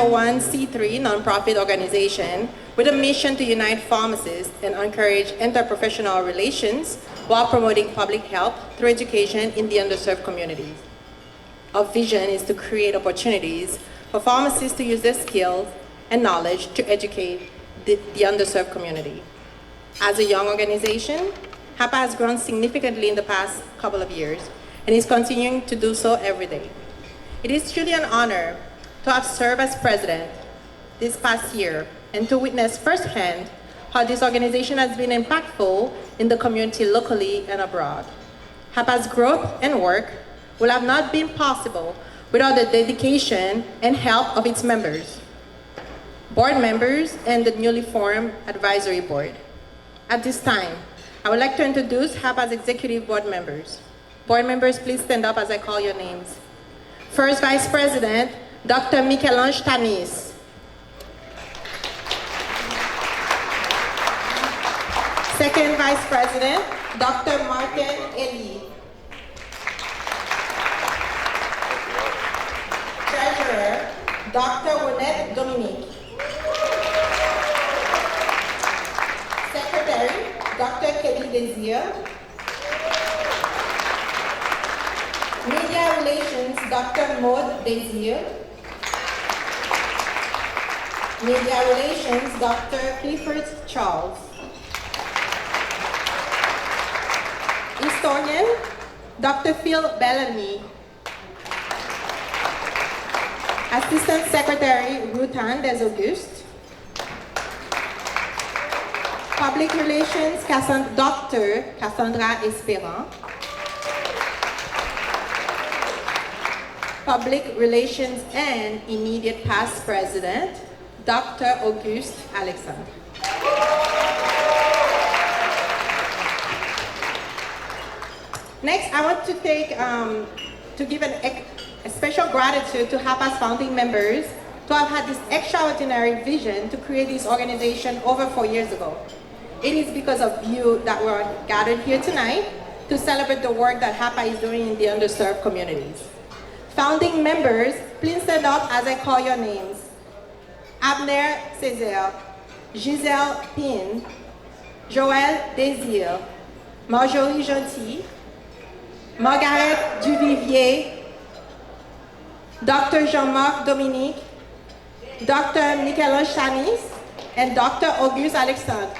501c3 nonprofit organization with a mission to unite pharmacists and encourage interprofessional relations while promoting public health through education in the underserved communities. Our vision is to create opportunities for pharmacists to use their skills and knowledge to educate the underserved community. As a young organization, HAPA has grown significantly in the past couple of years and is continuing to do so every day. It is truly an honor to have served as president this past year and to witness firsthand how this organization has been impactful in the community locally and abroad. HAPA's growth and work would have not been possible without the dedication and help of its members, board members, and the newly formed advisory board. At this time, I would like to introduce HAPA's executive board members. Board members, please stand up as I call your names. First Vice President, Dr. Michel-Ange Tanis. Second Vice President, Dr. Martin Elie. Treasurer, Dr. Wynette Dominique. Secretary, Dr. Kelly Desir. Media Relations, Dr. Maud Desir. Media Relations, Dr. Clifford Charles. Historian, Dr. Phil Bellamy. Assistant Secretary, Rutan Des Augustes. Public Relations, Dr. Cassandra Esperant. Public Relations and immediate past President, Dr. Auguste Alexandre. Next, I want to give a special gratitude to HAPA's founding members to have had this extraordinary vision to create this organization over 4 years ago. It is because of you that we're gathered here tonight to celebrate the work that HAPA is doing in the underserved communities. Founding members, please stand up as I call your names. Abner Césaire, Gisèle Pin, Joël Désir, Marjorie Gentil, Margaret Duvivier, Dr. Jean-Marc Dominique, Dr. Michel-Ange Tanis, and Dr. Auguste Alexandre.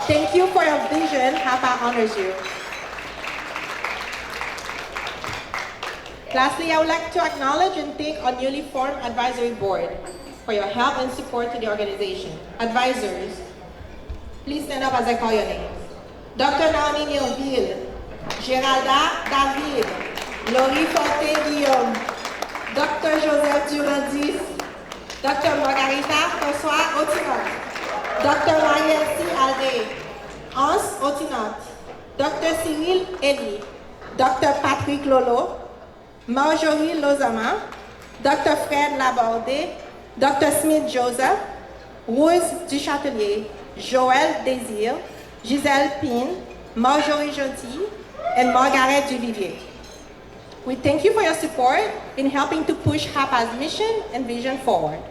Thank you for your vision. HAPA honors you. Lastly, I would like to acknowledge and thank our newly formed advisory board for your help and support to the organization. Advisors, please stand up as I call your names. Dr. Naomi Millville, Geralda David, Laurie Forte Guillaume, Dr. Joseph Durandis, Dr. Margarita François Otinot, Dr. Marielle Alde, Hans Otinot, Dr. Cyril Elie, Dr. Patrick Lolo, Marjorie Lozama, Dr. Fred Laborde, Dr. Smith Joseph, Rose Duchâtelier, Joël Désir, Gisèle Pin, Marjorie Gentil, and Margaret Duvivier. We thank you for your support in helping to push HAPA's mission and vision forward.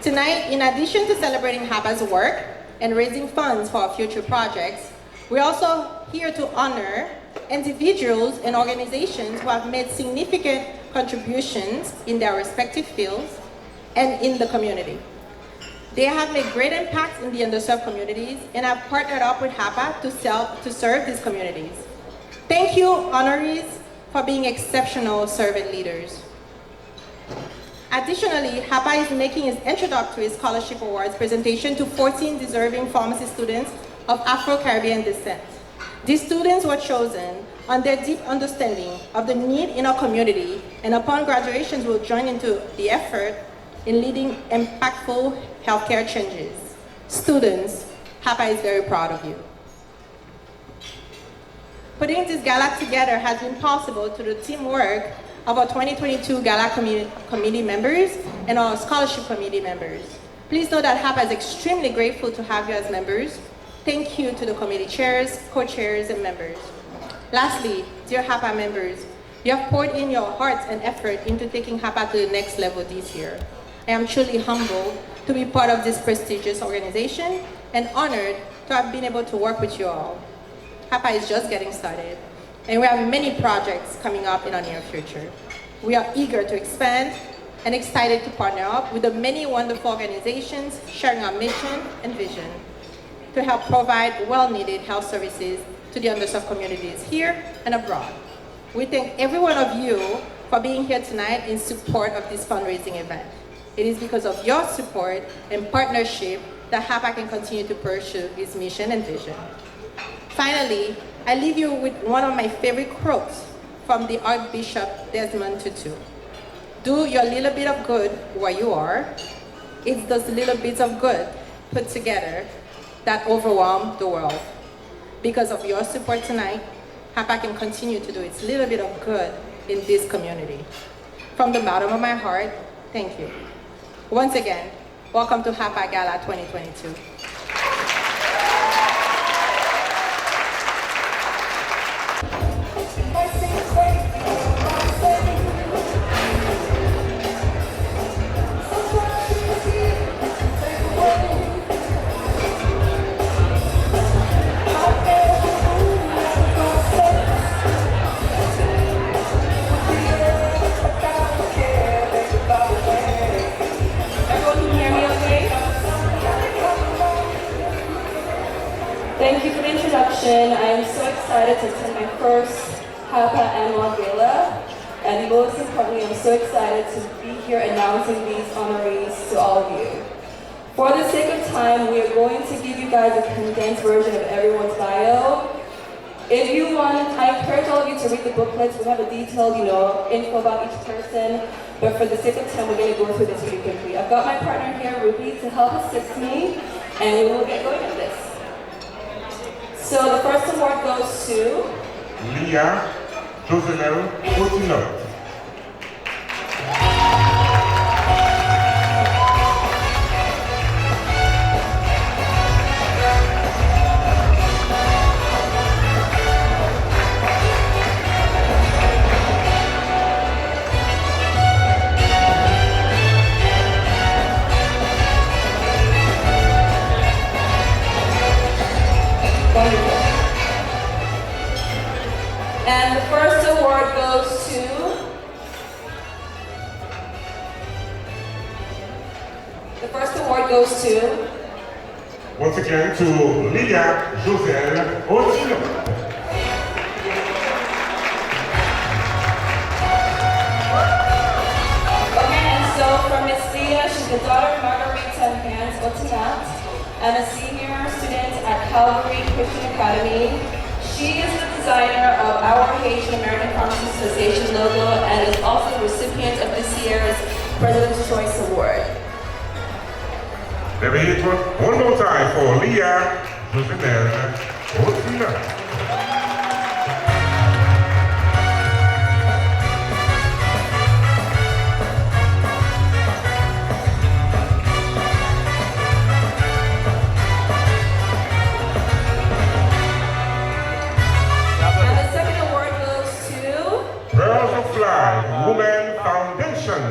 Tonight, in addition to celebrating HAPA's work and raising funds for our future projects, we're also here to honor individuals and organizations who have made significant contributions in their respective fields and in the community. They have made great impacts in the underserved communities and have partnered up with HAPA to serve these communities. Thank you, honorees, for being exceptional servant leaders. Additionally, HAPA is making its introductory scholarship awards presentation to 14 deserving pharmacy students of Afro-Caribbean descent. These students were chosen on their deep understanding of the need in our community, and upon graduation will join into the effort in leading impactful healthcare changes. Students, HAPA is very proud of you. Putting this gala together has been possible through the teamwork of our 2022 Gala committee members and our scholarship committee members. Please know that HAPA is extremely grateful to have you as members. Thank you to the committee chairs, co-chairs, and members. Lastly, dear HAPA members, You have poured in your hearts and effort into taking HAPA to the next level this year. I am truly humbled to be part of this prestigious organization and honored to have been able to work with you all. HAPA is just getting started, and we have many projects coming up in our near future. We are eager to expand and excited to partner up with the many wonderful organizations sharing our mission and vision to help provide well-needed health services to the underserved communities here and abroad. We thank every one of you for being here tonight in support of this fundraising event. It is because of your support and partnership that HAPA can continue to pursue its mission and vision. Finally, I leave you with one of my favorite quotes from the Archbishop Desmond Tutu. Do your little bit of good where you are. It's those little bits of good put together that overwhelm the world. Because of your support tonight, HAPA can continue to do its little bit of good in this community. From the bottom of my heart, thank you. Once again, welcome to HAPA Gala 2022. Thank you for the introduction. I am so excited to attend my first HAPA annual gala, and most importantly, I'm so excited to be here announcing these honorees to all of you. For the sake of time, we are going to give you guys a condensed version of everyone's bio. If you want, I encourage all of you to read the booklets. We have a detailed, info about each person, but for the sake of time, we're going to go through this really quickly. I've got my partner here, Ruby, to help assist me, and we will get going with this. So the first award goes to Leah Joselel Otino. And the first award goes to Once again to Leah Josel Otino. Okay, and so for Miss Leah, she's the daughter of Margarita and Hans Otinat, and a senior student at Calvary Christian Academy. She is the designer of our Haitian American Pharmacists Association logo and is also the recipient of this year's President's Choice Award. Let me hit one more time for Leah Joselel Otino. Women Foundation.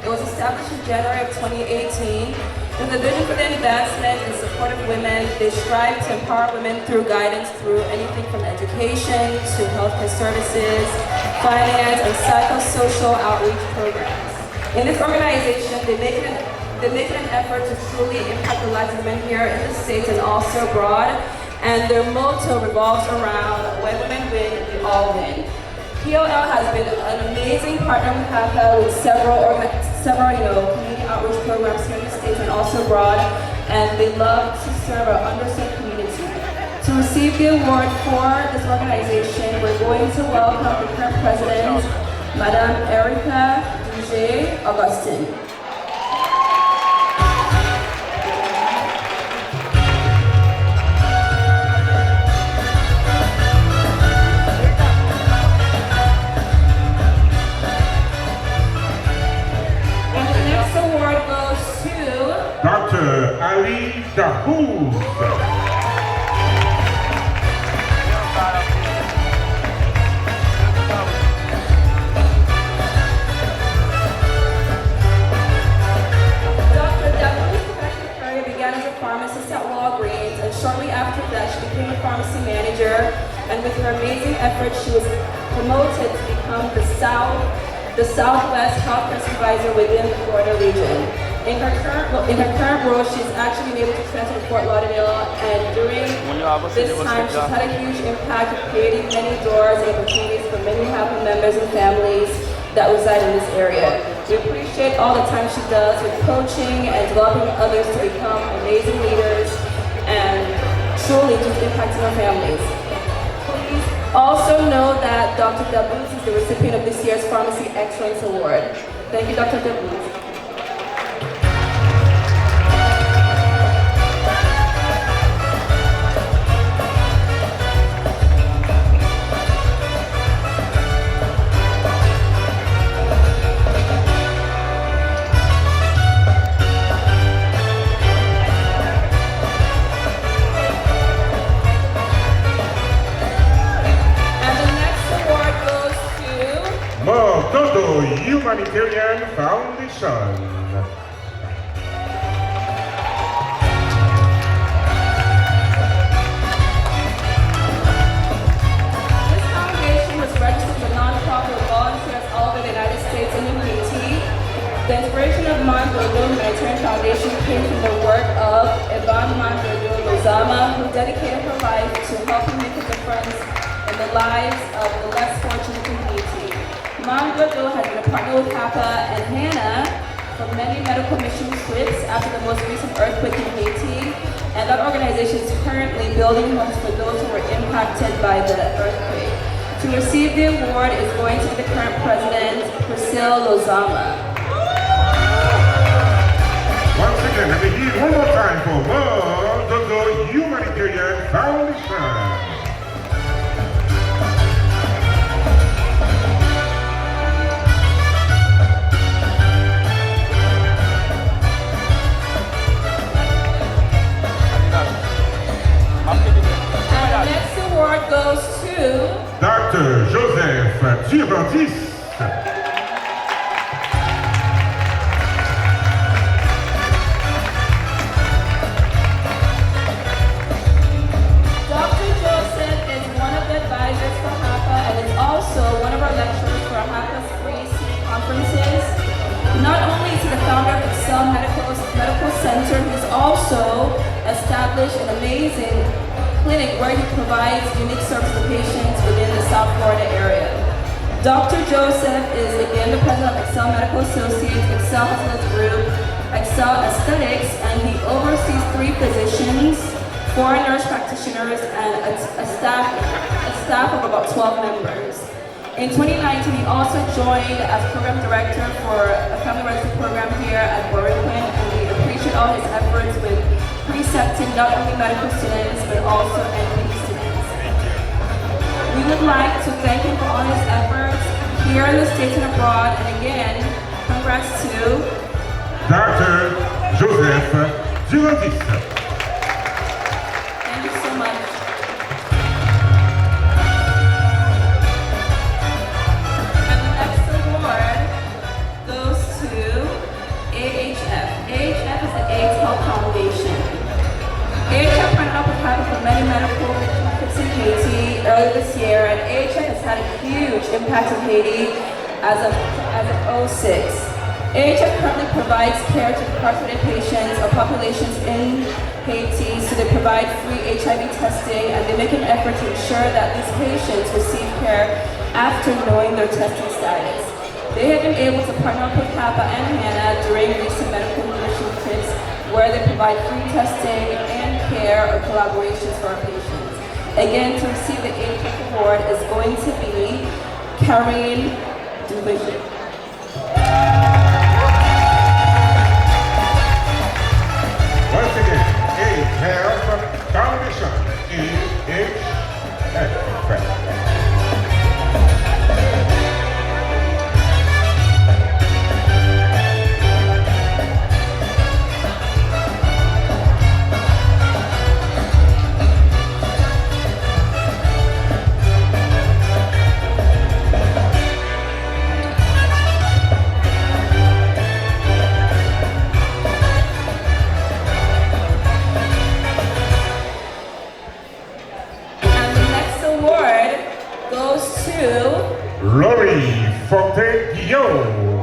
It was established in January of 2018 with a vision for the advancement and support of women. They strive to empower women through guidance through anything from education to healthcare services, finance, and psychosocial outreach programs. In this organization, they make an effort to truly impact the lives of women here in the States and also abroad. And their motto revolves around when women win, we all win. POL has been an amazing partner with HAPA with several community outreach programs here in the States and also abroad, and they love to serve our underserved community. To receive the award for this organization, we're going to welcome the current president, Madame Erica Duge Augustin. pharmacy manager, and with her amazing efforts, she was promoted to become the Southwest Healthcare Supervisor within the Florida region. In her current role, she's actually been able to transfer to Fort Lauderdale, and during this time, she's had a huge impact of creating many doors and opportunities for many HAPA members and families that reside in this area. We appreciate all the time she does with coaching and developing others to become amazing leaders and truly just impacting our families. Please also know that Dr. Dabuz is the recipient of this year's Pharmacy Excellence Award. Thank you, Dr. Dabuz. Humanitarian Foundation. This foundation was registered as a nonprofit with volunteers all over the United States and in Haiti. The inspiration of Mondodo Humanitarian Foundation came from the work of Yvonne Mondodo Lozama, who dedicated her life to helping make a difference in the lives of the less fortunate in Haiti. Mondodo has been a partner with HAPA and Hannah for many medical mission trips after the most recent earthquake in Haiti, and that organization is currently building homes for those who were impacted by the earthquake. To receive the award is going to be the current president, Priscilla Lozama. Once again, let me hear one more time for Mondodo Humanitarian Foundation. Goes to Dr. Joseph Durantis. Dr. Joseph is one of the advisors for HAPA and is also one of our lecturers for HAPA's free city conferences. Not only is he the founder of Excel Medical Center, he's also established an amazing clinic where he provides unique service to patients within the South Florida area. Dr. Joseph is again the president of Excel Medical Associates, Excel Hospitals Group, Excel Aesthetics, and he oversees 3 physicians, 4 nurse practitioners, and a staff of about 12 members. In 2019, he also joined as program director for a family medicine program here at Boricuen, and we appreciate all his efforts with precepting not only medical students, but also NP students. We would like to thank him for all his efforts here in the States and abroad, and again, congrats to Dr. Joseph Durantis. Thank you so much. And the next award goes to AHF. AHF is the AIDS Health Foundation. AHF partnered up with HAPA for many medical trips in Haiti earlier this year, and AHF has had a huge impact in Haiti as of 2006. AHF currently provides care to incarcerated patients or populations in Haiti, so they provide free HIV testing, and they make an effort to ensure that these patients receive care after knowing their testing status. They have been able to partner up with HAPA and Hannah during recent medical mission trips where they provide free testing and care or collaborations for our patients. Again, to receive the AHF award is going to be Karine Duvision. Once again, AHF Foundation, AHF. award goes to Laurie Fontaine-Guillaume.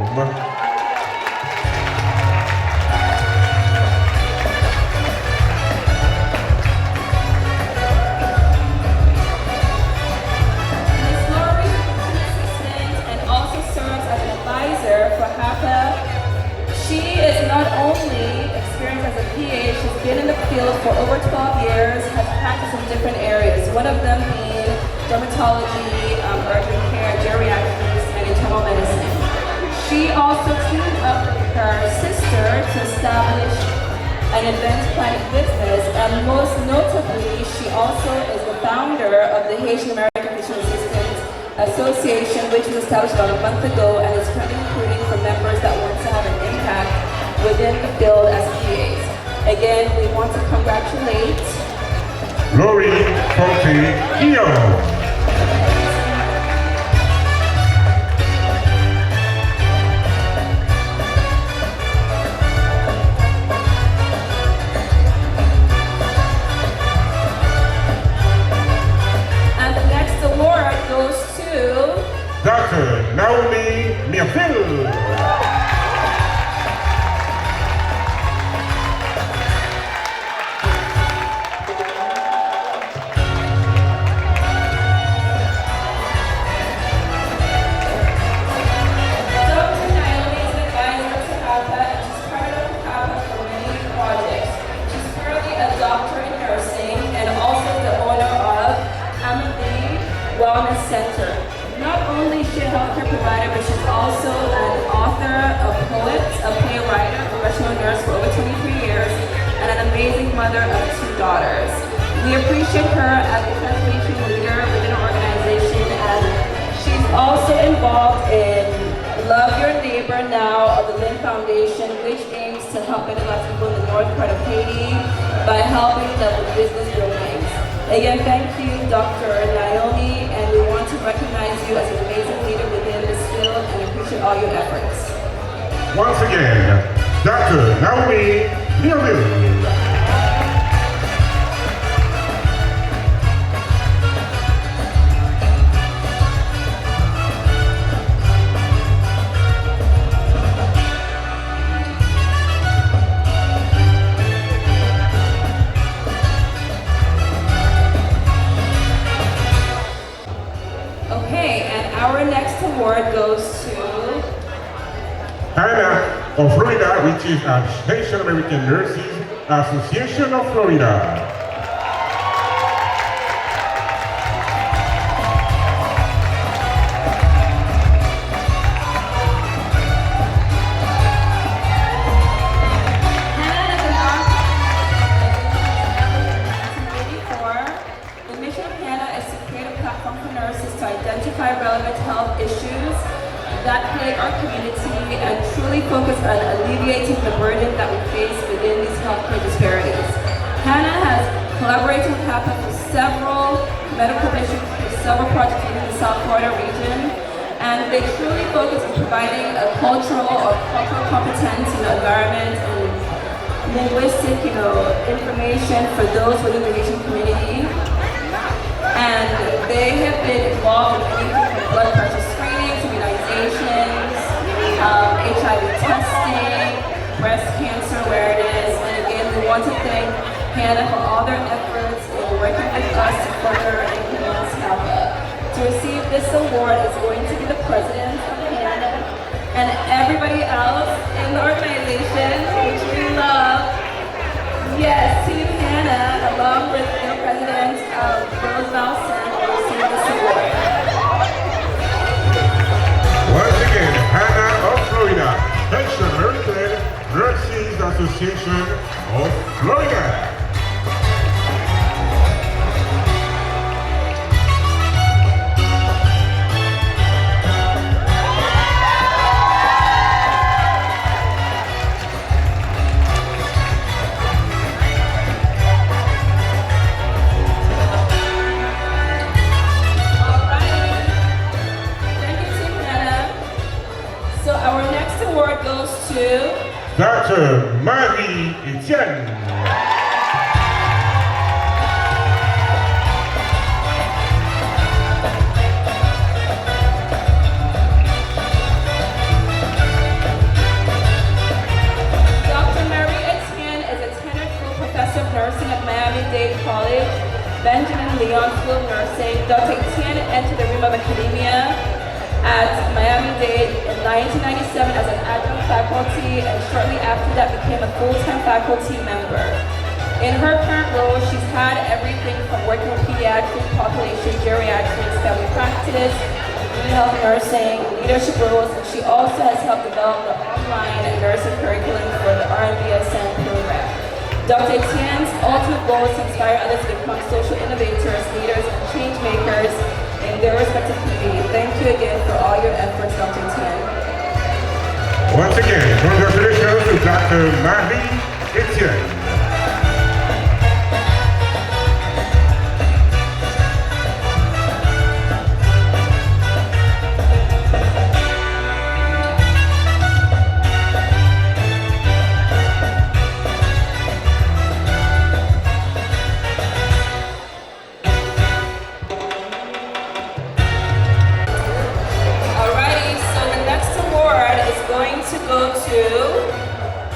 for HAPA. She is not only experienced as a PA, she's been in the field for over 12 years, has practiced in different areas, one of them being dermatology, urgent care, geriatrics, and internal medicine. She also teamed up with her sister to establish an event planning business, and most notably, she also is the founder of the Haitian American Physician Assistants Association, which was established about a month ago and is currently recruiting for members that want to have an impact within the field as PAs. Again, we want to congratulate Laurie Fontaine-Guillaume. Dr. Naomi Mirville. Center. Not only is she a healthcare provider, but she's also an author, a poet, a playwright, a professional nurse for over 23 years, and an amazing mother of 2 daughters. We appreciate her as a transformation leader within our organization, and she's also involved in Love Your Neighbor Now of the Lynn Foundation, which aims to help Indigenous people in the north part of Haiti by helping them with business buildings. Again, thank you, Dr. Naomi, and we want to recognize you as an amazing leader within this field and appreciate all your efforts. Once again, Dr. Naomi Mirville. Award goes to Hannah of Florida, which is a Haitian American Nurses Association of Florida. Relevant health issues that plague our community and truly focus on alleviating the burden that we face within these healthcare disparities. Hannah has collaborated with HAPA for several medical issues, for several projects within the South Florida region, and they truly focus on providing a cultural competence environment and linguistic information for those within the Haitian community. And they have been involved in anything from blood pressure screenings, immunizations, HIV testing, breast cancer awareness, and again, we want to thank Hannah for all their efforts in working with us to further implement HAPA. To receive this award is going to be the president of Hannah and everybody else in the organization, which we love. Yes, Team Hannah, along with the president of Roosevelt Center, will receive this award. Once again, Hannah of Florida, Haitian American Nurses Association of Florida. Dr. Marie Etienne. Leon School of Nursing, Dr. Etienne entered the realm of academia at Miami-Dade in 1997 as an adjunct faculty, and shortly after that became a full-time faculty member. In her current role, she's had everything from working with pediatric population, geriatrics, family practice, community health nursing, leadership roles, and she also has helped develop the online nursing curriculum for the RNBSN program. Dr. Etienne's ultimate goal is to inspire others to become social innovators, leaders, and change makers in their respective community. Thank you again for all your efforts, Dr. Etienne. Once again, congratulations to Dr. Marie Etienne.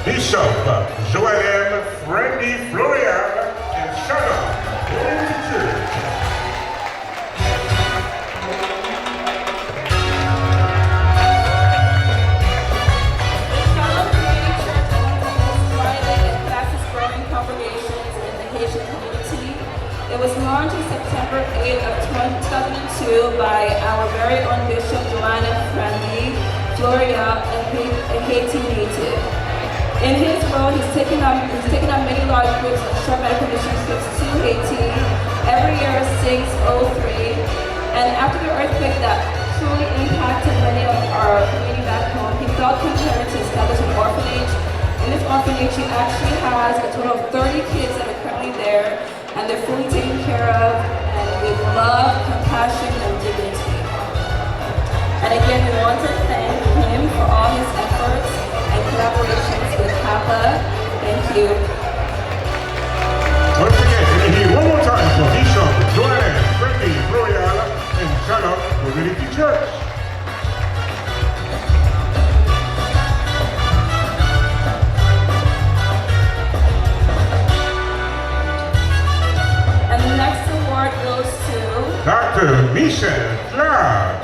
Bishop Joël Freddy Florian and Shannon going to church. The Shalom Community Church is one of the most thriving and fastest growing congregations in the Haitian community. It was launched on September 8th of 2002 by our very own Bishop Joël Freddy Florian, a Haiti native. In his role, he's taken on many large groups of short medical mission trips to Haiti every year since 2003. And after the earthquake that truly impacted many of our community back home, he felt compelled to establish an orphanage. In this orphanage, he actually has a total of 30 kids that are currently there, and they're fully taken care of, and with love, compassion, and dignity. And again, we want to thank him for all his efforts and collaborations with HAPA. Thank you. Once again, can you hear one more time for Bishop Joël Freddy Florian and Shannon Community Church. And the next award goes to Dr. Michelle Clark.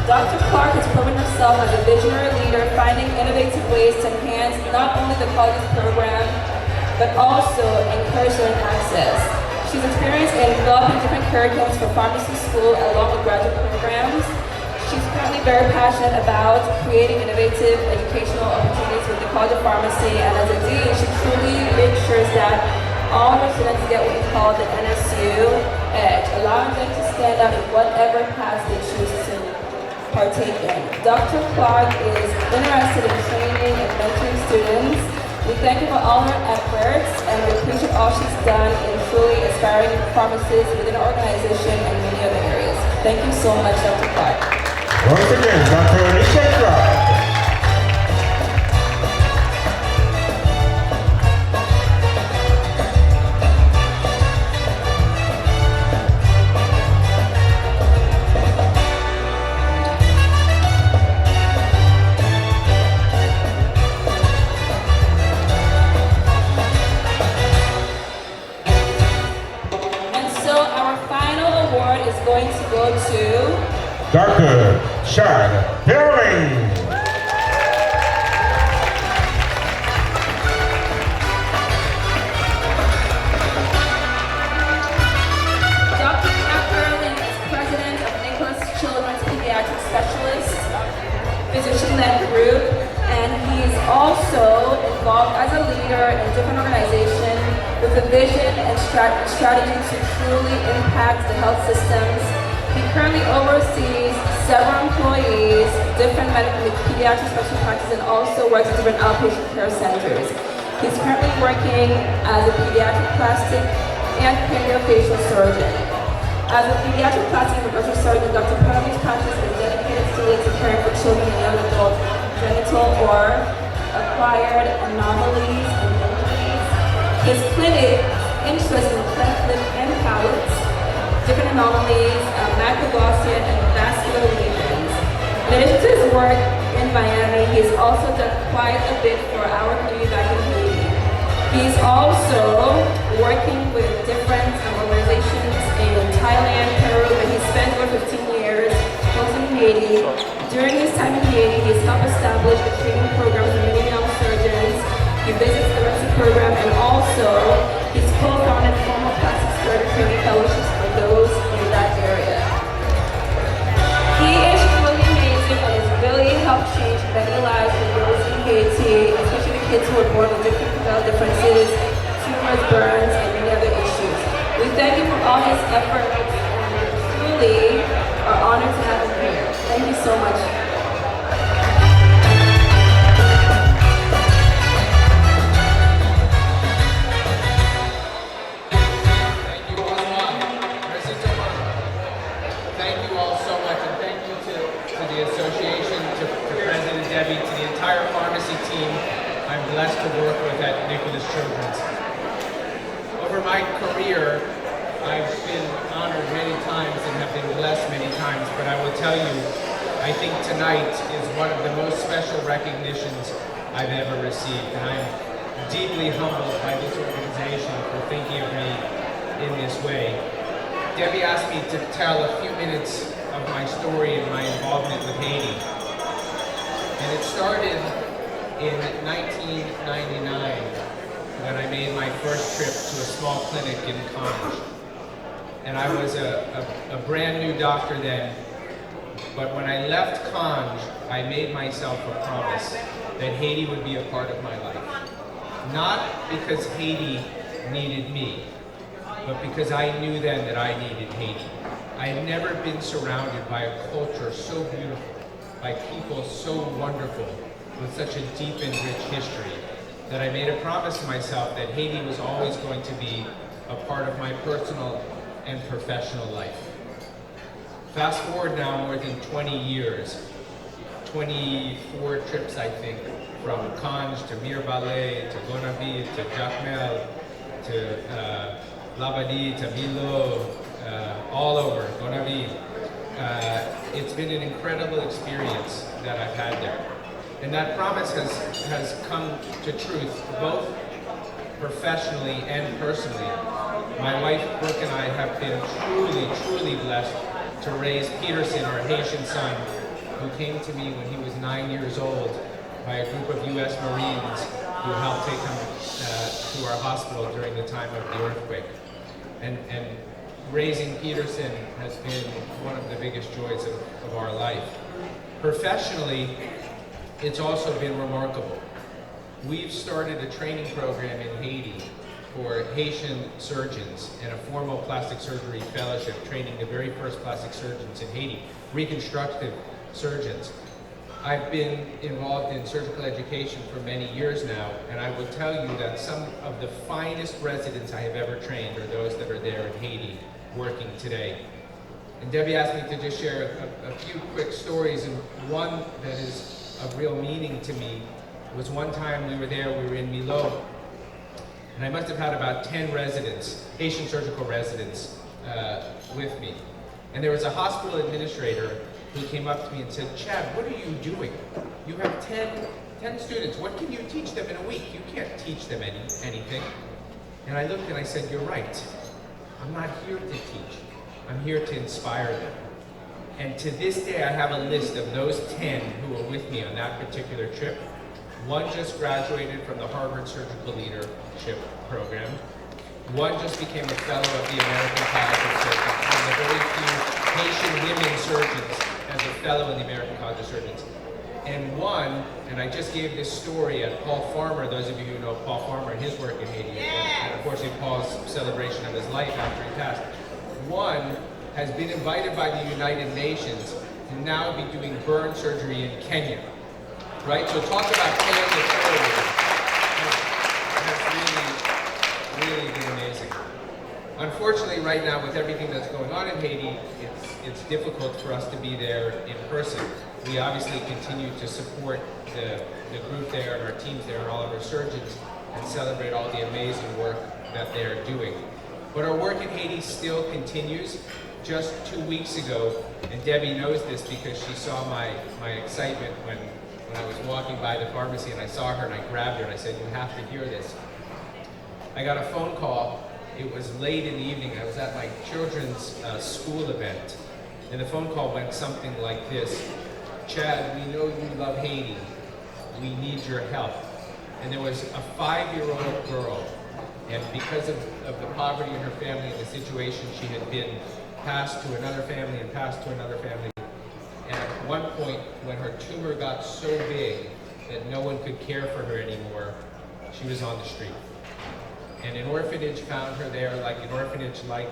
Dr. Clark has proven herself as a visionary leader, finding innovative ways to enhance not only the college's program, but also encourage student access. She's experienced in developing different curriculums for pharmacy school along with graduate programs. She's currently very passionate about creating innovative educational opportunities with the College of Pharmacy, and as a dean, she truly makes sure that all her students get what we call the NSU edge, allowing them to stand up in whatever path they choose to partake in. Dr. Clark is interested in training and mentoring students. We thank her for all her efforts, and we appreciate all she's done in truly inspiring pharmacists within our organization and many other areas. Thank you so much, Dr. Clark. Once again, Dr. Michelle Clark. Going to go to Dr. Chad Herring. Dr. Chad Herring is president of Nicholas Children's Pediatric Specialist physician-led group, and he's also involved as a leader in different organizations with a vision and strategy to truly impact the health systems. He currently oversees several employees, different medical pediatric special practices, and also works at different outpatient care centers. He's currently working as a pediatric plastic and craniofacial surgeon. As a pediatric plastic and reversal surgeon, Dr. Perlman's practice is dedicated solely to caring for children and young adults, genital or acquired anomalies and injuries. His clinic interests in cleft lip and palates, different anomalies, work in Miami, he's also done quite a bit for our community back in Haiti. He's also working with different organizations in Thailand, Peru, but he spent over 15 years both in Haiti. During his time in Haiti, he's helped establish a training program for many young surgeons. He visits the residency program, and also he's co-founded formal plastic surgery training fellowships for those in that area. He is truly amazing and has really helped change many lives for those in Haiti, especially the kids who are born with different physical differences, tumors, burns, and many other issues. We thank you for all his efforts, and we truly are honored to have him here. Thank you so much. To the entire pharmacy team I'm blessed to work with at Nicholas Children's. Over my career, I've been honored many times and have been blessed many times, but I will tell you, I think tonight is one of the most special recognitions I've ever received, and I'm deeply humbled by this organization for thinking of me in this way. Debbie asked me to tell a few minutes of my story and my involvement with Haiti. And it started in 1999 when I made my first trip to a small clinic in Contact. And I was a brand new doctor then, but when I left Contact, I made myself a promise that Haiti would be a part of my life. Not because Haiti needed me, but because I knew then that I needed Haiti. I had never been surrounded by a culture so beautiful, by people so wonderful, with such a deep and rich history, that I made a promise to myself that Haiti was always going to be a part of my personal and professional life. Fast forward now more than 20 years, 24 trips I think, from Conge to Mirbalais, to Gonaville, to Jacmel, to Labadie, to Milo, all over, Gonaville. It's been an incredible experience that I've had there. And that promise has come to truth, both professionally and personally. My wife, Brooke, and I have been truly blessed to raise Peterson, our Haitian son, who came to me when he was 9 years old by a group of U.S. Marines who helped take him to our hospital during the time of the earthquake. And raising Peterson has been one of the biggest joys of our life. Professionally, it's also been remarkable. We've started a training program in Haiti for Haitian surgeons and a formal plastic surgery fellowship training the very first plastic surgeons in Haiti, reconstructive surgeons. I've been involved in surgical education for many years now, and I will tell you that some of the finest residents I have ever trained are those that are there in Haiti working today. And Debbie asked me to just share a few quick stories, and one that is of real meaning to me was one time we were in Milo, and I must have had about 10 residents, Haitian surgical residents, with me. And there was a hospital administrator who came up to me and said, "Chad, what are you doing? You have 10 students. What can you teach them in a week? You can't teach them anything." And I looked and I said, "You're right. I'm not here to teach. I'm here to inspire them." And to this day, I have a list of those 10 who were with me on that particular trip. One just graduated from the Harvard Surgical Leadership Program. One just became a fellow of the American College of Surgeons, one of the very few Haitian women surgeons as a fellow in the American College of Surgeons. And one, and I just gave this story at Paul Farmer, those of you who know Paul Farmer and his work in Haiti, and unfortunately Paul's celebration of his life after he passed. One has been invited by the United Nations to now be doing burn surgery in Kenya, right? So talk about paying it forward. That's really been amazing. Unfortunately, right now, with everything that's going on in Haiti, it's difficult for us to be there in person. We obviously continue to support the group there and our teams there and all of our surgeons and celebrate all the amazing work that they're doing. But our work in Haiti still continues. just 2 weeks ago, and Debbie knows this because she saw my excitement when I was walking by the pharmacy and I saw her and I grabbed her and I said, you have to hear this. I got a phone call. It was late in the evening. I was at my children's school event, and the phone call went something like this. Chad, we know you love Haiti. We need your help. And there was a 5-year-old girl, and because of the poverty in her family and the situation, she had been passed to another family and passed to another family. And at one point, when her tumor got so big that no one could care for her anymore, she was on the street. And an orphanage found her there, like an orphanage like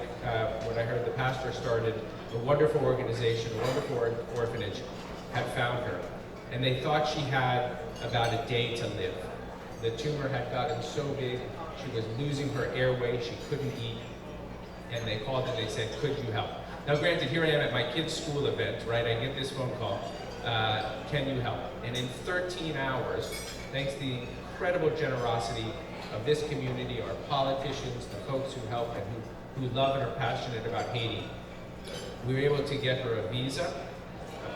what I heard the pastor started, a wonderful organization, a wonderful orphanage, had found her. And they thought she had about a day to live. The tumor had gotten so big, she was losing her airway, she couldn't eat. And they called and they said, could you help? Now granted, here I am at my kid's school event, right? I get this phone call, can you help? And in 13 hours, thanks to the incredible generosity of this community, our politicians, the folks who help and who love and are passionate about Haiti, we were able to get her a visa,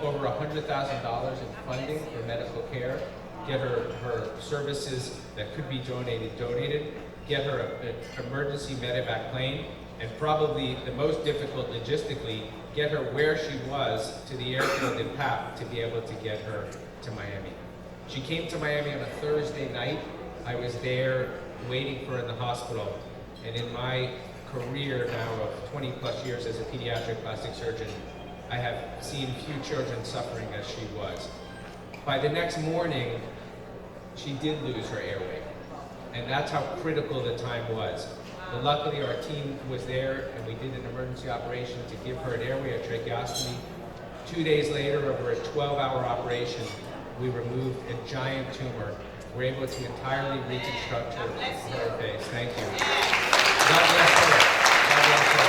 over $100,000 in funding for medical care, get her services that could be donated, get her an emergency medevac plane, and probably the most difficult logistically, get her where she was to the airfield in PAP to be able to get her to Miami. She came to Miami on a Thursday night. I was there waiting for her in the hospital, and in my career now of 20 plus years as a pediatric plastic surgeon, I have seen few children suffering as she was. By the next morning, she did lose her airway, and that's how critical the time was. But luckily our team was there and we did an emergency operation to give her an airway, a tracheostomy. 2 days later, over a 12-hour operation, we removed a giant tumor. We're able to entirely reconstruct her face. Thank you. God bless her. God bless her.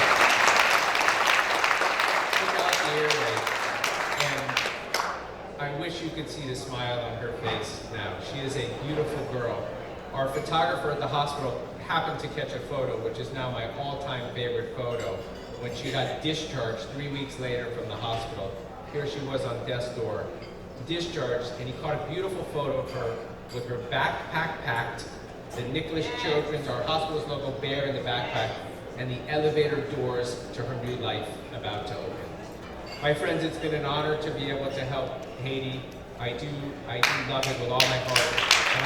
Took out the airway, and I wish you could see the smile on her face now. She is a beautiful girl. Our photographer at the hospital happened to catch a photo, which is now my all-time favorite photo, when she got discharged 3 weeks later from the hospital. Here she was on death's door, discharged, and he caught a beautiful photo of her with her backpack packed, the Nicholas Children's, our hospital's logo, bear in the backpack, and the elevator doors to her new life about to open. My friends, it's been an honor to be able to help Haiti. I do love it with all my heart, and